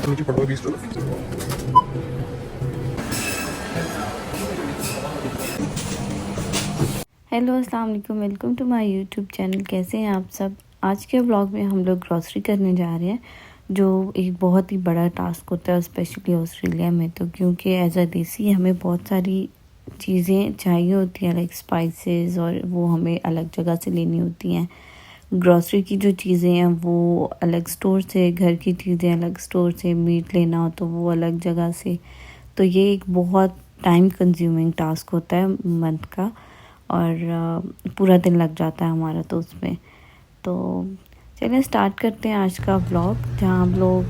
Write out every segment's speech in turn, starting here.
Hello अस्सलाम वालेकुम, welcome to my YouTube channel. कैसे हैं आप सब। आज के व्लॉग में हम लोग ग्रॉसरी करने जा रहे हैं, जो एक बहुत ही बड़ा टास्क होता है स्पेशली ऑस्ट्रेलिया में। तो क्योंकि एज अ देसी हमें बहुत सारी चीज़ें चाहिए होती हैं, लाइक स्पाइसेस, और वो हमें अलग जगह से लेनी होती हैं। ग्रॉसरी की जो चीज़ें हैं वो अलग स्टोर से, घर की चीज़ें अलग स्टोर से, मीट लेना हो तो वो अलग जगह से। तो ये एक बहुत टाइम कंज्यूमिंग टास्क होता है मंथ का, और पूरा दिन लग जाता है हमारा तो उसमें। तो चलिए स्टार्ट करते हैं आज का व्लॉग, जहाँ हम लोग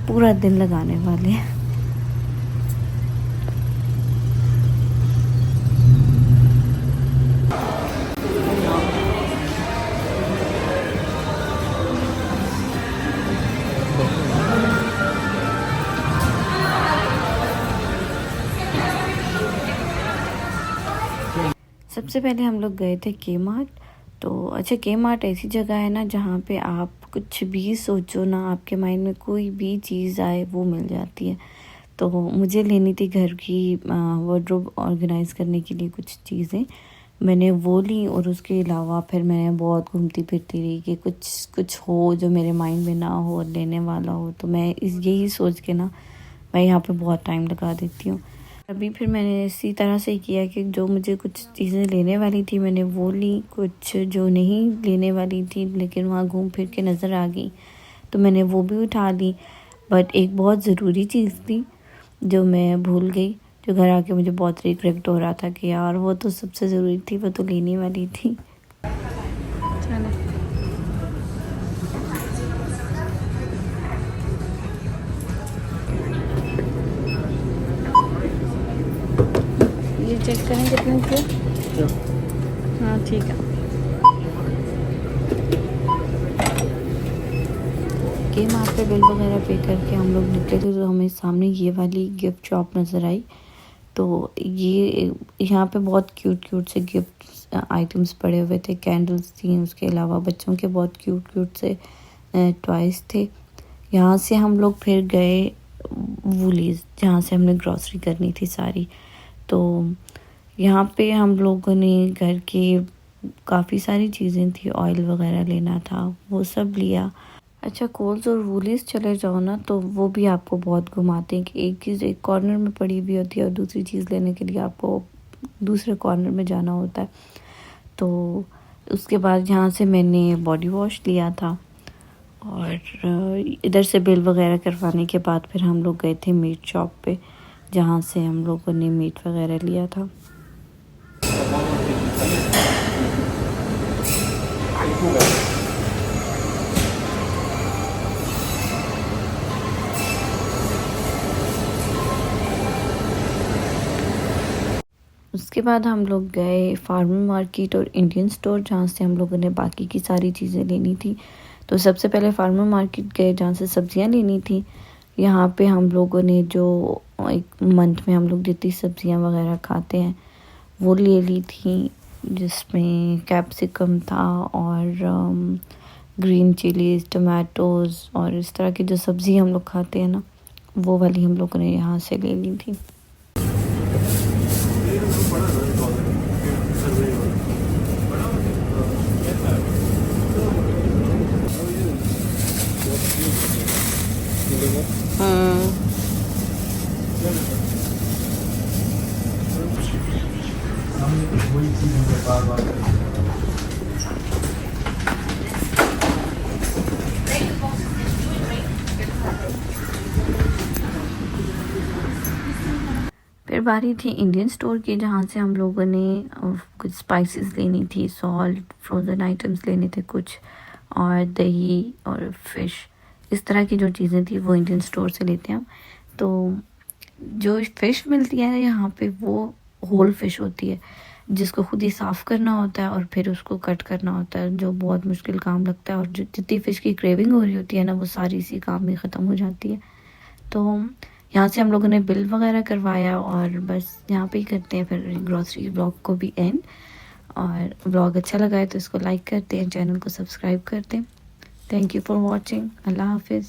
पूरा दिन लगाने वाले हैं। सबसे पहले हम लोग गए थे के मार्ट। तो अच्छा, के मार्ट ऐसी जगह है ना जहाँ पे आप कुछ भी सोचो ना, आपके माइंड में कोई भी चीज़ आए वो मिल जाती है। तो मुझे लेनी थी घर की वार्डरोब ऑर्गेनाइज़ करने के लिए कुछ चीज़ें, मैंने वो ली। और उसके अलावा फिर मैं बहुत घूमती फिरती रही कि कुछ कुछ हो जो मेरे माइंड में ना हो और लेने वाला हो। तो मैं यही सोच के ना मैं यहाँ पे बहुत टाइम लगा देती हूँ। अभी फिर मैंने इसी तरह से किया कि जो मुझे कुछ चीज़ें लेने वाली थी मैंने वो ली, कुछ जो नहीं लेने वाली थी लेकिन वहाँ घूम फिर के नज़र आ गई तो मैंने वो भी उठा ली। बट एक बहुत ज़रूरी चीज़ थी जो मैं भूल गई, जो घर आके मुझे बहुत रिग्रेट हो रहा था कि यार वो तो सबसे ज़रूरी थी, वो तो लेने वाली थी। ये चेक करें कितने के। हाँ ठीक है। के वहाँ पे बिल वगैरह पे करके हम लोग निकले थे, तो हमें सामने ये वाली गिफ्ट शॉप नज़र आई। तो ये यहाँ पे बहुत क्यूट क्यूट से गिफ्ट आइटम्स पड़े हुए थे, कैंडल्स थी, उसके अलावा बच्चों के बहुत क्यूट क्यूट से टॉयज़ थे। यहाँ से हम लोग फिर गए वूलीज़, जहाँ से हमने ग्रॉसरी करनी थी सारी। तो यहाँ पे हम लोगों ने घर के काफ़ी सारी चीज़ें थी, ऑयल वगैरह लेना था वो सब लिया। अच्छा, कोल्स और वूलीज़ चले जाओ ना तो वो भी आपको बहुत घुमाते हैं कि एक चीज़ एक कॉर्नर में पड़ी हुई होती है और दूसरी चीज़ लेने के लिए आपको दूसरे कॉर्नर में जाना होता है। तो उसके बाद यहाँ से मैंने बॉडी वॉश लिया था, और इधर से बिल वगैरह करवाने के बाद फिर हम लोग गए थे मीट शॉप पे, जहाँ से हम लोगों ने मीट वगैरह लिया था। उसके बाद हम लोग गए फार्मर मार्केट और इंडियन स्टोर, जहाँ से हम लोगों ने बाकी की सारी चीज़ें लेनी थी। तो सबसे पहले फार्मर मार्केट गए जहाँ से सब्जियाँ लेनी थी। यहाँ पे हम लोगों ने जो एक मंथ में हम लोग जितनी सब्जियाँ वगैरह खाते हैं वो ले ली थी, जिसमें कैप्सिकम था और ग्रीन चिलीज़, टमाटोज़ और इस तरह की जो सब्ज़ी हम लोग खाते हैं ना, वो वाली हम लोगों ने यहाँ से ले ली थी। फिर बारी थी इंडियन स्टोर की, जहाँ से हम लोगों ने कुछ स्पाइसेस लेनी थी, सॉल्ट, फ्रोज़न आइटम्स लेने थे कुछ, और दही और फ़िश। इस तरह की जो चीज़ें थी वो इंडियन स्टोर से लेते हैं हम। तो जो फ़िश मिलती है ना यहाँ पे वो होल फ़िश होती है, जिसको खुद ही साफ़ करना होता है और फिर उसको कट करना होता है, जो बहुत मुश्किल काम लगता है। और जो जितनी फ़िश की क्रेविंग हो रही होती है ना, वो सारी इसी काम में ख़त्म हो जाती है। तो यहाँ से हम लोगों ने बिल वगैरह करवाया, और बस यहाँ पे ही करते हैं फिर ग्रॉसरी ब्लॉग को भी एंड। और ब्लॉग अच्छा लगा है तो इसको लाइक करते हैं, चैनल को सब्सक्राइब करते हैं। Thank you for watching. अल्लाह हाफिज़।